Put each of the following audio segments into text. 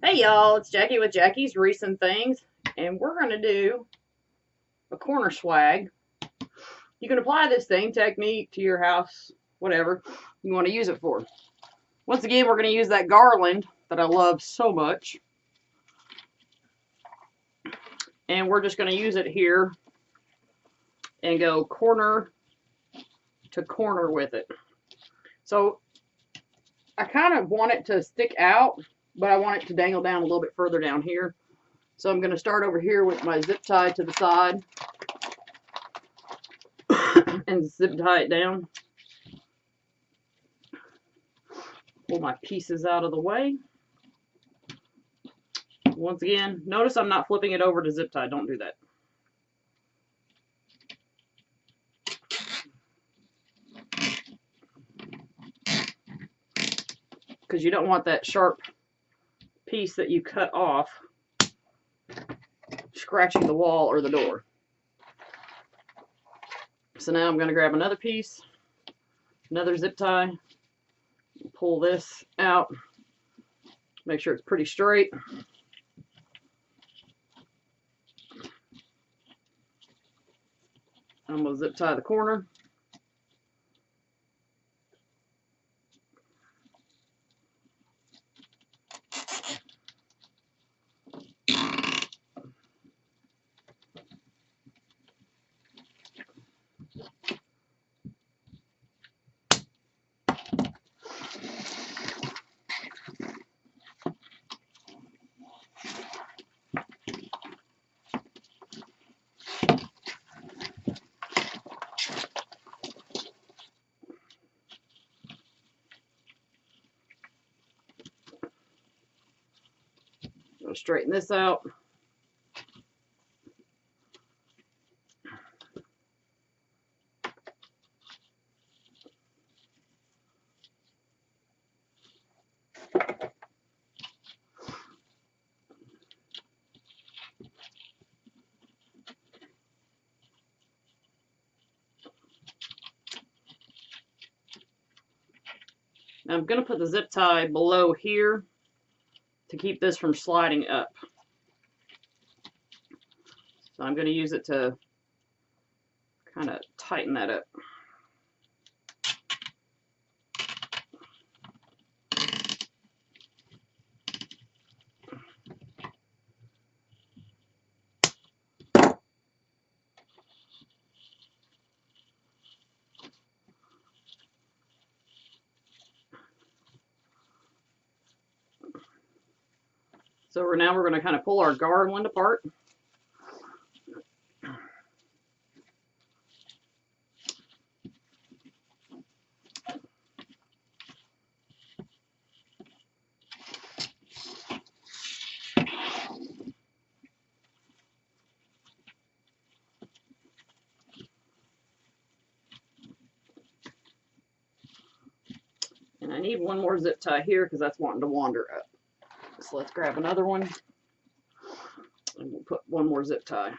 Hey y'all, it's Jackie with Jackie's Recent Things, and we're going to do a corner swag. You can apply this same technique to your house, whatever you want to use it for. Once again, we're going to use that garland that I love so much. And we're just going to use it here and go corner to corner with it. So I kind of want it to stick out, but I want it to dangle down a little bit further down here. So I'm going to start over here with my zip tie to the side and zip tie it down. Pull my pieces out of the way. Once again, notice I'm not flipping it over to zip tie. Don't do that. Because you don't want that sharp piece that you cut off scratching the wall or the door. So now I'm going to grab another piece, another zip tie, pull this out, make sure it's pretty straight. I'm going to zip tie the corner. I'll straighten this out. Now I'm going to put the zip tie below here to keep this from sliding up. So I'm going to use it to kind of tighten that up. So now we're going to kind of pull our garland apart. And I need one more zip tie here because that's wanting to wander up. So let's grab another one and we'll put one more zip tie.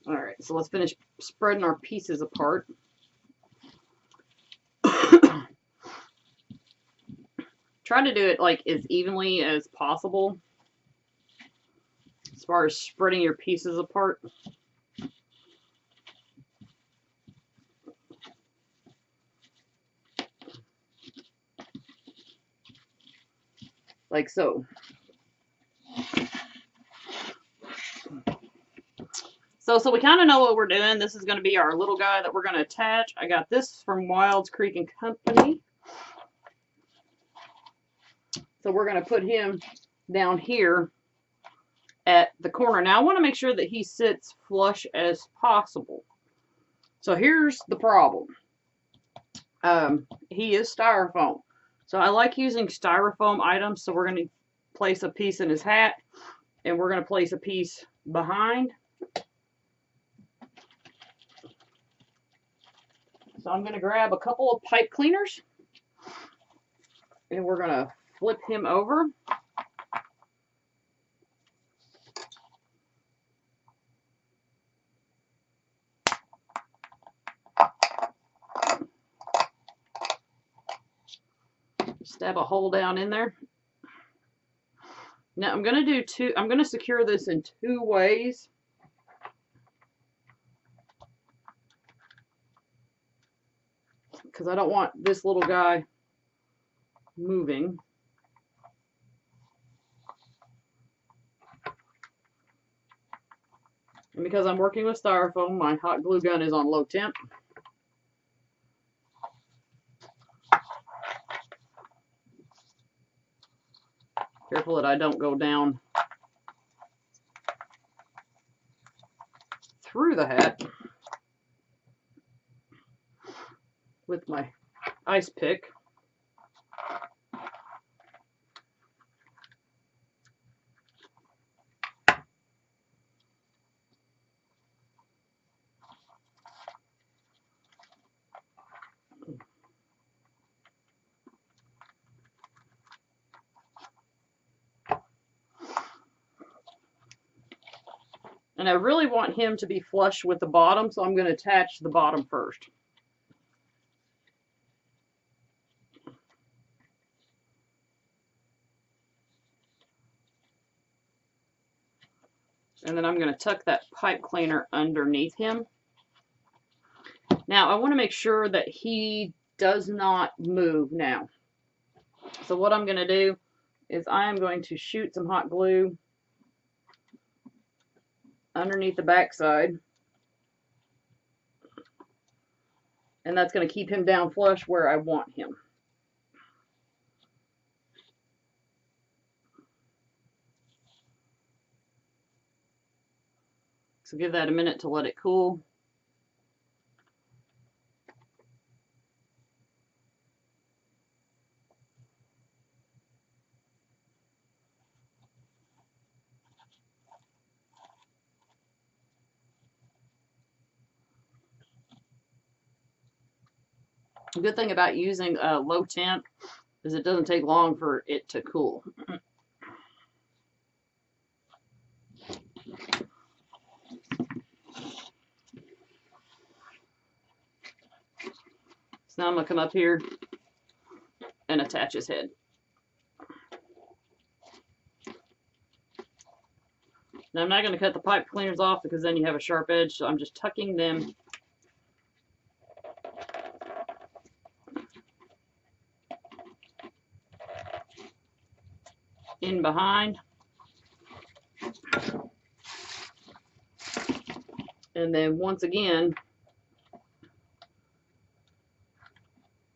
All right, so let's finish spreading our pieces apart. Try to do it like as evenly as possible as far as spreading your pieces apart. Like so. So we kind of know what we're doing. This is going to be our little guy that we're going to attach. I got this from Wilds Creek and Company. So we're going to put him down here at the corner. Now I want to make sure that he sits flush as possible. So here's the problem. He is styrofoam. So I like using styrofoam items. So we're going to place a piece in his hat and we're going to place a piece behind. So I'm going to grab a couple of pipe cleaners and we're going to flip him over. Stab a hole down in there. Now I'm going to secure this in 2 ways. Because I don't want this little guy moving. And because I'm working with styrofoam, my hot glue gun is on low temp. Careful that I don't go down through the hat with my ice pick. And I really want him to be flush with the bottom, so I'm going to attach the bottom first. And then I'm going to tuck that pipe cleaner underneath him. Now I want to make sure that he does not move now. So what I'm going to do is I am going to shoot some hot glue underneath the backside. And that's going to keep him down flush where I want him. So give that a minute to let it cool. The good thing about using low temp is it doesn't take long for it to cool. So now I'm going to come up here and attach his head. Now I'm not going to cut the pipe cleaners off because then you have a sharp edge, so I'm just tucking them in behind. And then once again,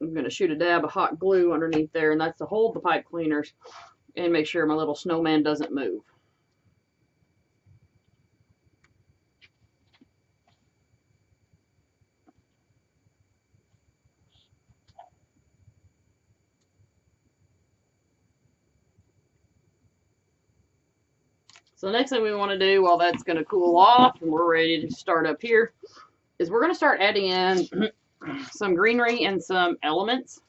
I'm going to shoot a dab of hot glue underneath there, and that's to hold the pipe cleaners and make sure my little snowman doesn't move. So the next thing we want to do while that's going to cool off and we're ready to start up here is we're going to start adding in some greenery and some elements.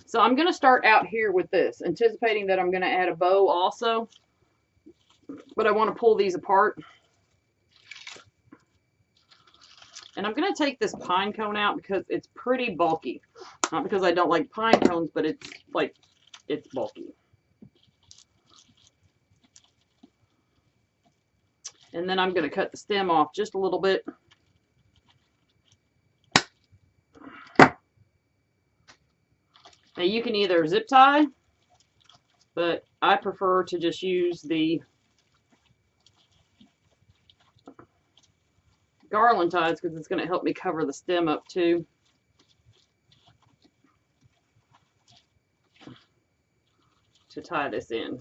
So I'm going to start out here with this, anticipating that I'm going to add a bow also, but I want to pull these apart. And I'm going to take this pine cone out because it's pretty bulky. Not because I don't like pine cones, but it's bulky. And then I'm going to cut the stem off just a little bit. Now you can either zip tie, but I prefer to just use the garland ties because it's going to help me cover the stem up too. To tie this in.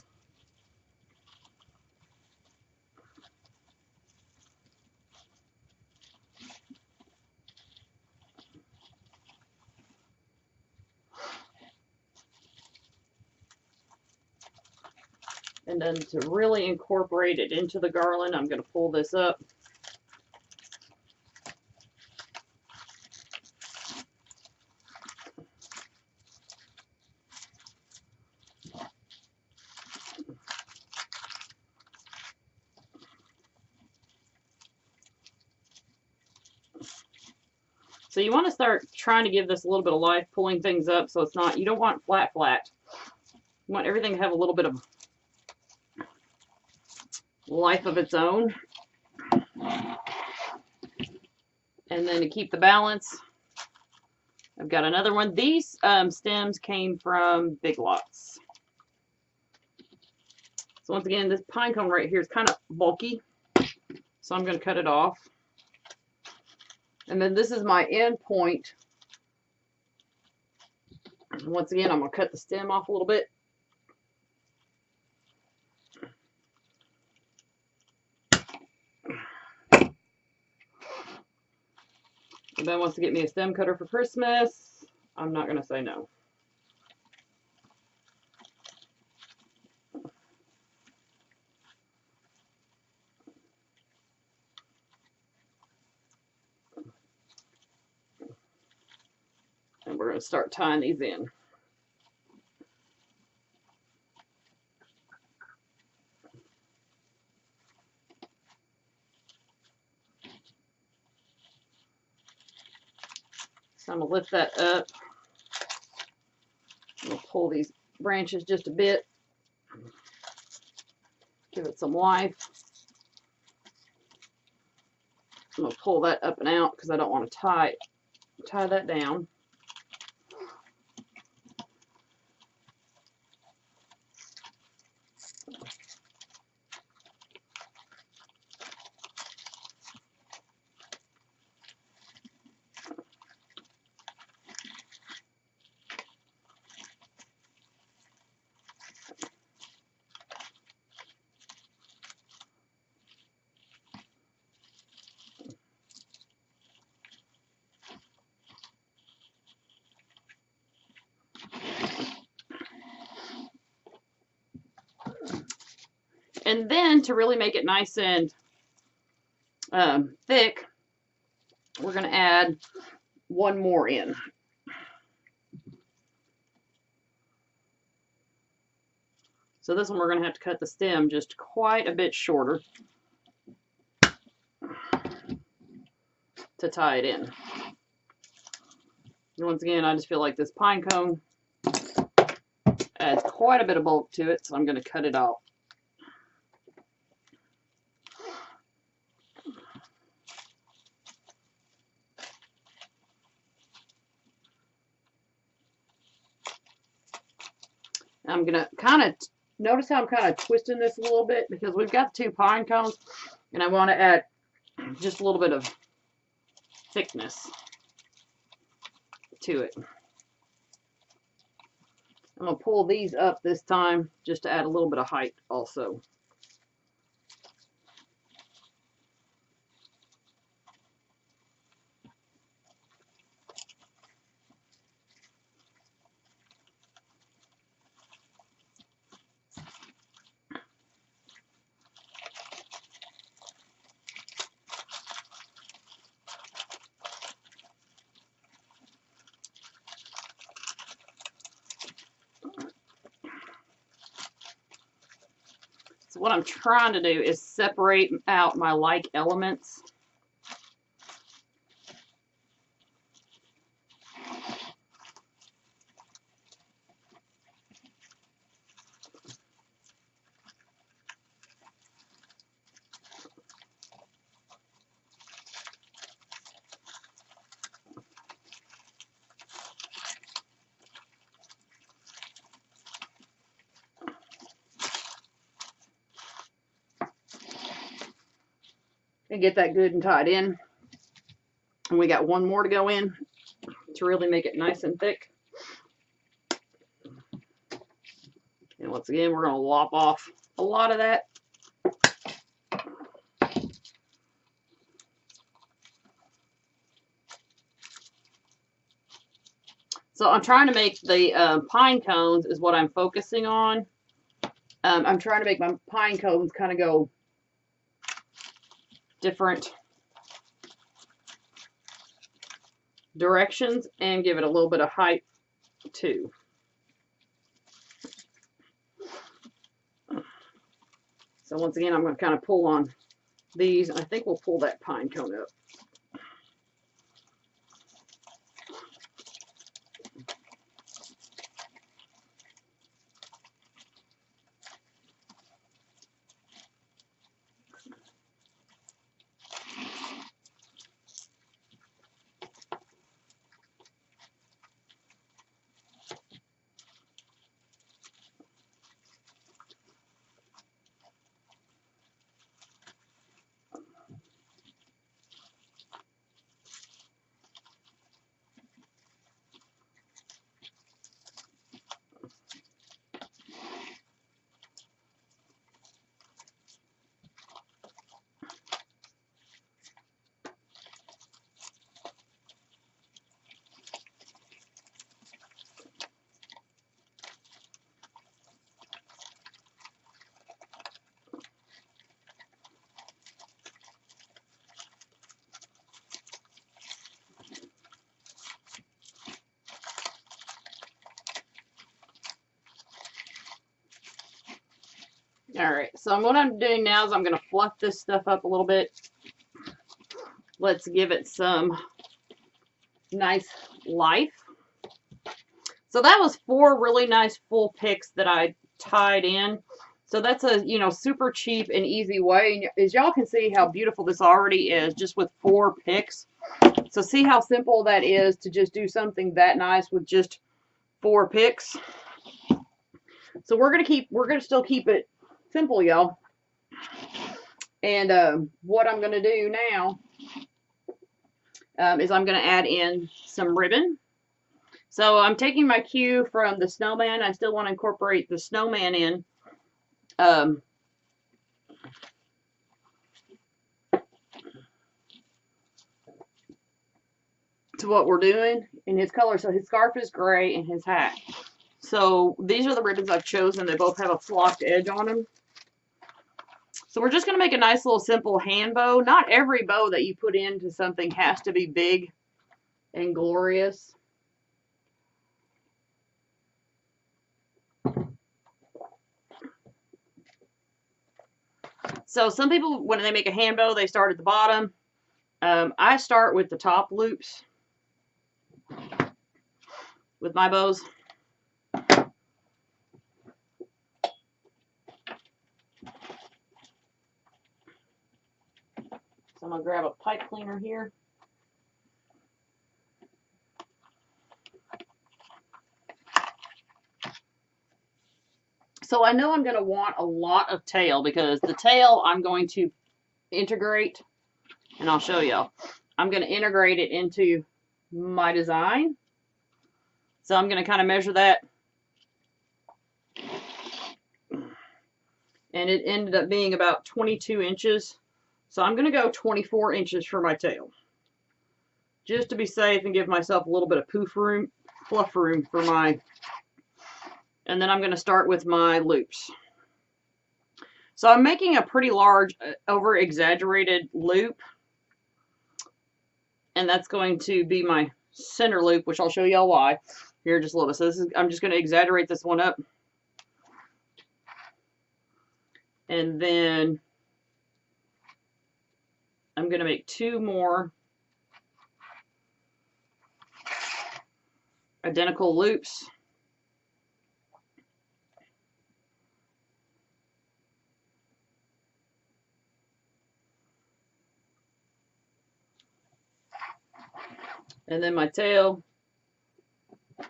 And then to really incorporate it into the garland, I'm going to pull this up. So you want to start trying to give this a little bit of life, pulling things up so it's not, you don't want flat. You want everything to have a little bit of life of its own. And then to keep the balance, I've got another one. These stems came from Big Lots. So once again, this pine cone right here is kind of bulky, so I'm going to cut it off. And then this is my end point. Once again, I'm going to cut the stem off a little bit. If Ben wants to get me a stem cutter for Christmas, I'm not going to say no. And we're going to start tying these in. So I'm going to lift that up. I'm going to pull these branches just a bit. Give it some life. I'm going to pull that up and out because I don't want to tie that down. And then to really make it nice and thick, we're going to add one more in. So this one we're going to have to cut the stem just quite a bit shorter to tie it in. And once again, I just feel like this pine cone adds quite a bit of bulk to it, so I'm going to cut it off. I'm going to kind of, notice how I'm kind of twisting this a little bit because we've got 2 pine cones and I want to add just a little bit of thickness to it. I'm going to pull these up this time just to add a little bit of height also. So what I'm trying to do is separate out my like elements. And get that good and tied in. And we got one more to go in to really make it nice and thick. And once again, we're going to lop off a lot of that. So I'm trying to make the pine cones is what I'm focusing on. I'm trying to make my pine cones kind of go different directions and give it a little bit of height too. So once again, I'm going to kind of pull on these. I think we'll pull that pine cone up. Alright, so what I'm doing now is I'm going to fluff this stuff up a little bit. Let's give it some nice life. So that was 4 really nice full picks that I tied in. So that's a, you know, super cheap and easy way. And as y'all can see how beautiful this already is just with 4 picks. So see how simple that is to just do something that nice with just 4 picks. So we're gonna still keep it simple, y'all. And what I'm gonna do now is I'm gonna add in some ribbon. So I'm taking my cue from the snowman. I still want to incorporate the snowman in. To what we're doing in his color. So his scarf is gray and his hat. So these are the ribbons I've chosen. They both have a flocked edge on them. So we're just going to make a nice little simple hand bow. Not every bow that you put into something has to be big and glorious. So some people, when they make a hand bow, they start at the bottom. I start with the top loops with my bows. So I'm going to grab a pipe cleaner here. So I know I'm going to want a lot of tail because the tail I'm going to integrate, and I'll show y'all. I'm going to integrate it into my design. So I'm going to kind of measure that. And it ended up being about 22 inches. So I'm going to go 24 inches for my tail. Just to be safe and give myself a little bit of fluff room for my... And then I'm going to start with my loops. So I'm making a pretty large, over-exaggerated loop. And that's going to be my center loop, which I'll show y'all why here just a little bit. So this is, I'm just going to exaggerate this one up. And then I'm going to make 2 more identical loops. And then my tail, I'm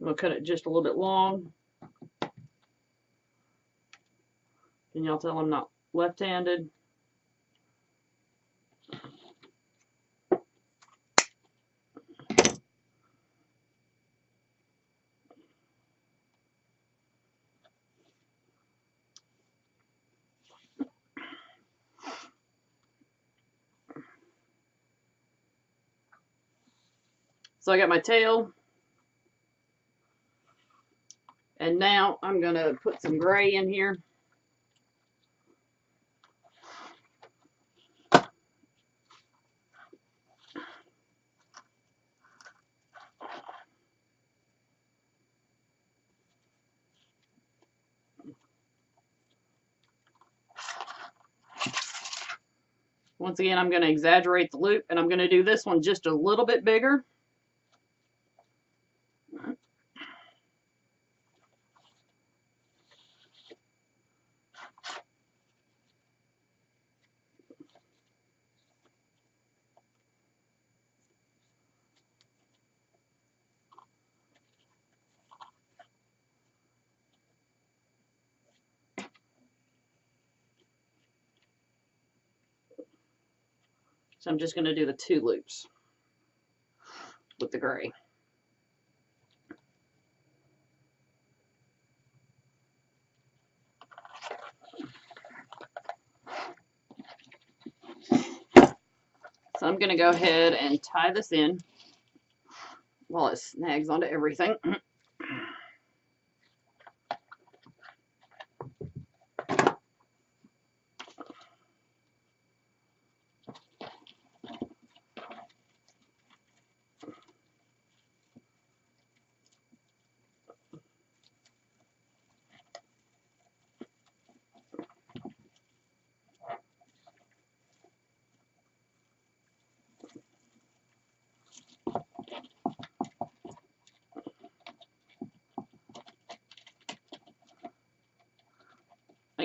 going to cut it just a little bit long. Can y'all tell I'm not left-handed? So I got my tail. And now I'm going to put some gray in here. Once again, I'm going to exaggerate the loop, and I'm going to do this one just a little bit bigger. So I'm just going to do the 2 loops with the gray. So I'm going to go ahead and tie this in while it snags onto everything.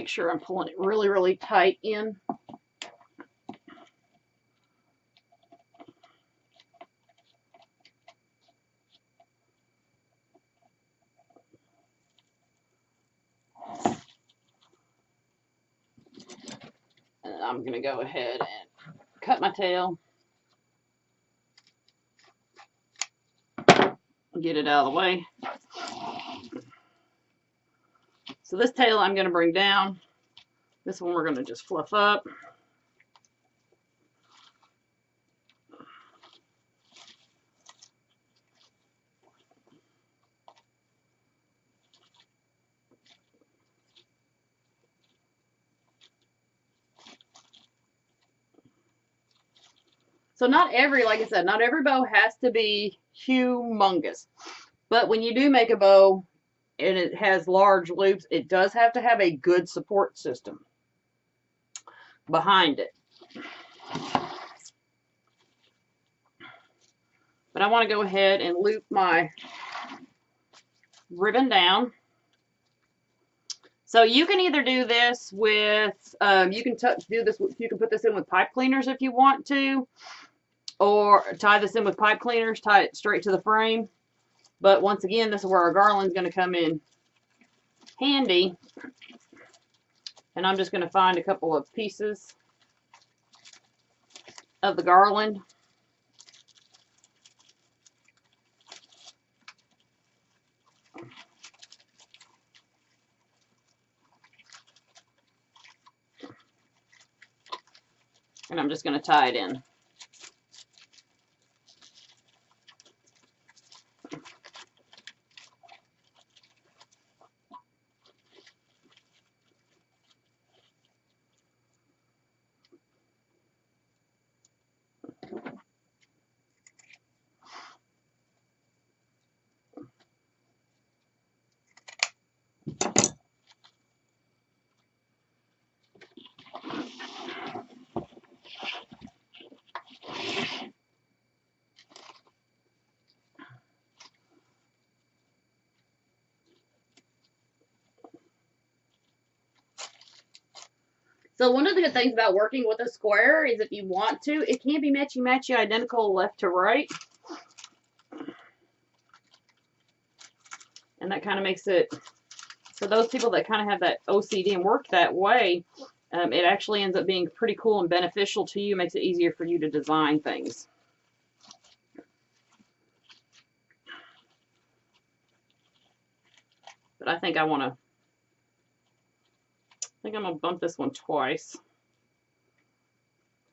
make sure I'm pulling it really, really tight in. And I'm going to go ahead and cut my tail. Get it out of the way. So this tail I'm going to bring down. This one we're going to just fluff up. So not every, like I said, not every bow has to be humongous. But when you do make a bow and it has large loops, it does have to have a good support system behind it. But I want to go ahead and loop my ribbon down. So you can either do this with, you can put this in with pipe cleaners if you want to, or tie this in with pipe cleaners, tie it straight to the frame. But once again, this is where our garland's going to come in handy. And I'm just going to find a couple of pieces of the garland. And I'm just going to tie it in. So one of the good things about working with a square is if you want to, it can be matchy-matchy identical left to right. And that kind of makes it, for those people that kind of have that OCD and work that way, it actually ends up being pretty cool and beneficial to you. Makes it easier for you to design things. But I think I'm going to bump this one twice.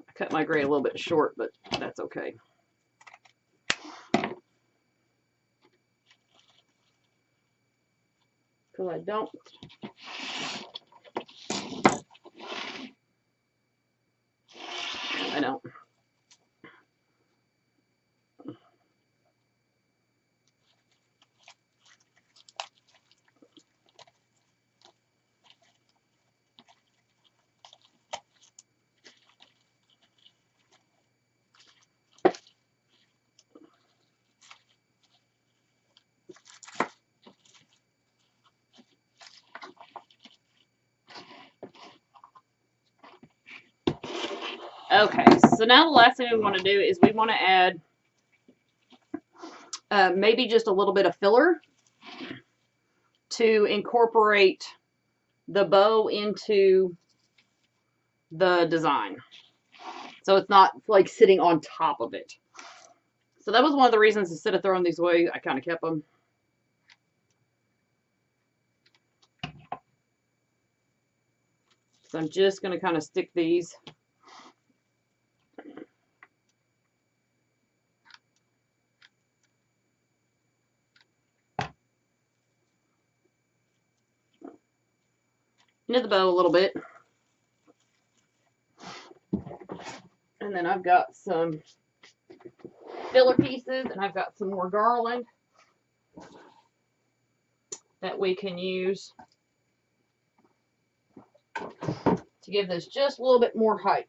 I cut my gray a little bit short, but that's okay. Because I don't. I don't. Okay, so now the last thing we want to do is we want to add maybe just a little bit of filler to incorporate the bow into the design. So it's not like sitting on top of it. So that was one of the reasons instead of throwing these away, I kind of kept them. So I'm just going to kind of stick these into the bow a little bit. And then I've got some filler pieces and I've got some more garland that we can use to give this just a little bit more height.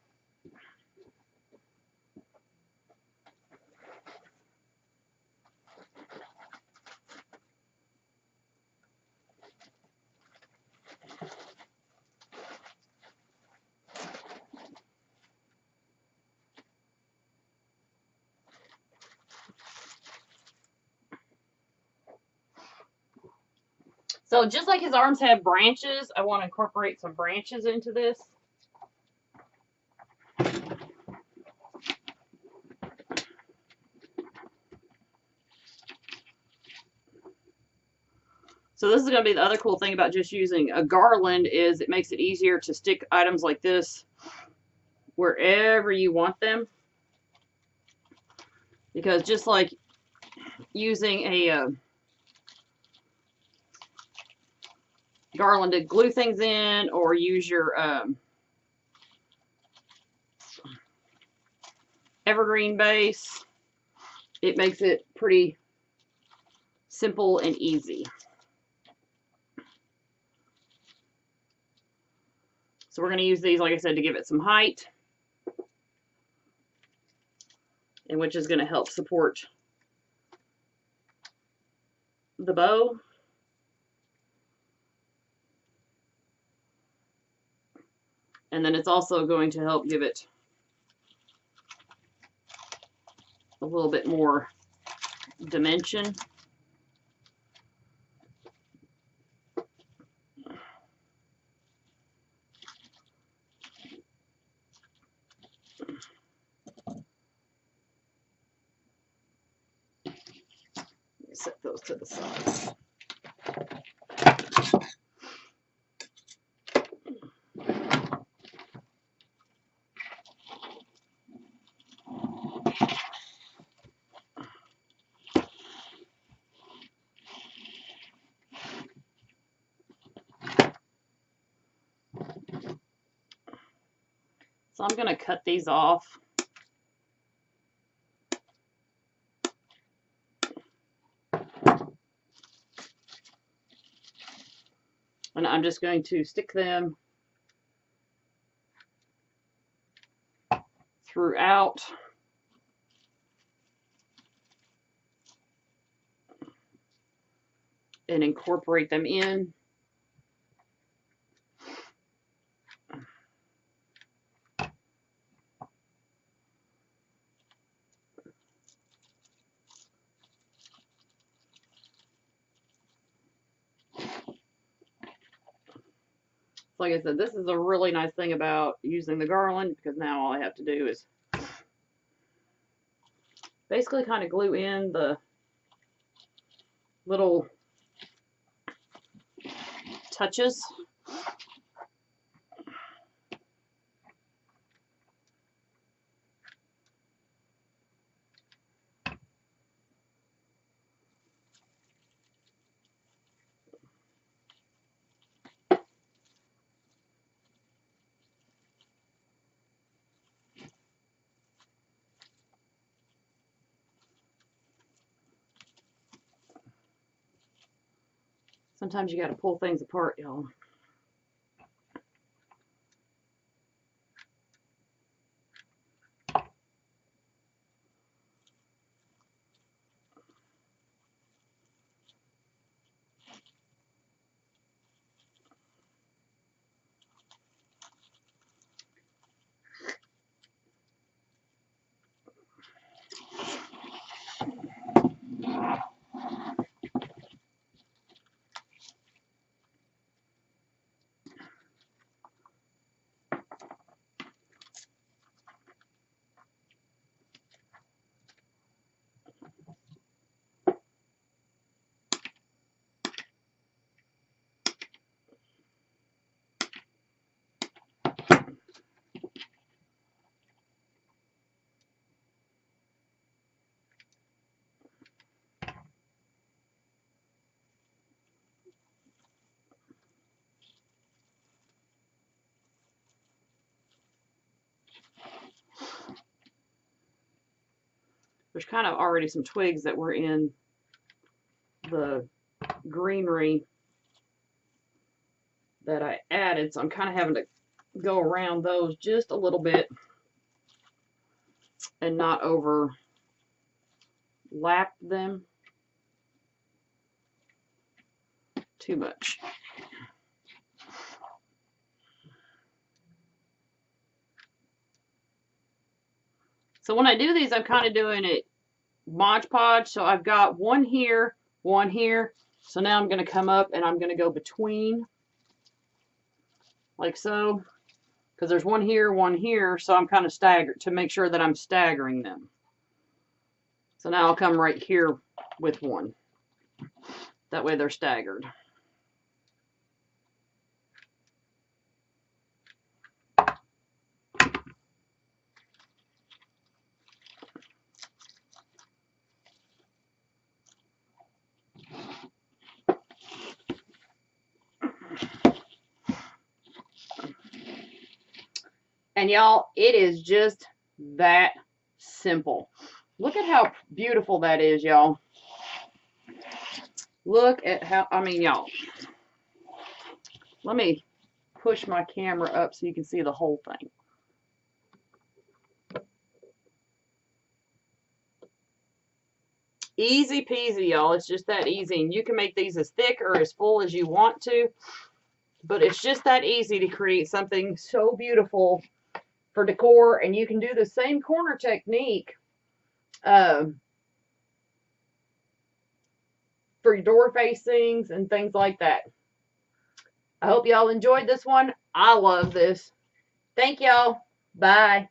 So just like his arms have branches, I want to incorporate some branches into this. So this is going to be the other cool thing about just using a garland is it makes it easier to stick items like this wherever you want them. Because just like using a garland to glue things in, or use your evergreen base, it makes it pretty simple and easy. So we're going to use these, like I said, to give it some height, and which is going to help support the bow. And then it's also going to help give it a little bit more dimension. Set those to the side. So I'm going to cut these off. And I'm just going to stick them throughout. And incorporate them in. Like I said, this is a really nice thing about using the garland, because now all I have to do is basically kind of glue in the little touches. Sometimes you got to pull things apart, y'all. There's kind of already some twigs that were in the greenery that I added, so I'm kind of having to go around those just a little bit and not overlap them too much. So when I do these, I'm kind of doing it Mod Podge. So I've got one here, So now I'm going to come up and I'm going to go between, like so, because there's one here, so I'm kind of staggered to make sure that I'm staggering them. So now I'll come right here with one. That way they're staggered. And y'all, it is just that simple. Look at how beautiful that is, y'all. Look at how, I mean, y'all. Let me push my camera up so you can see the whole thing. Easy peasy, y'all. It's just that easy. And you can make these as thick or as full as you want to. But it's just that easy to create something so beautiful for decor. And you can do the same corner technique for your door facings and things like that. I hope y'all enjoyed this one. I love this. Thank y'all. Bye.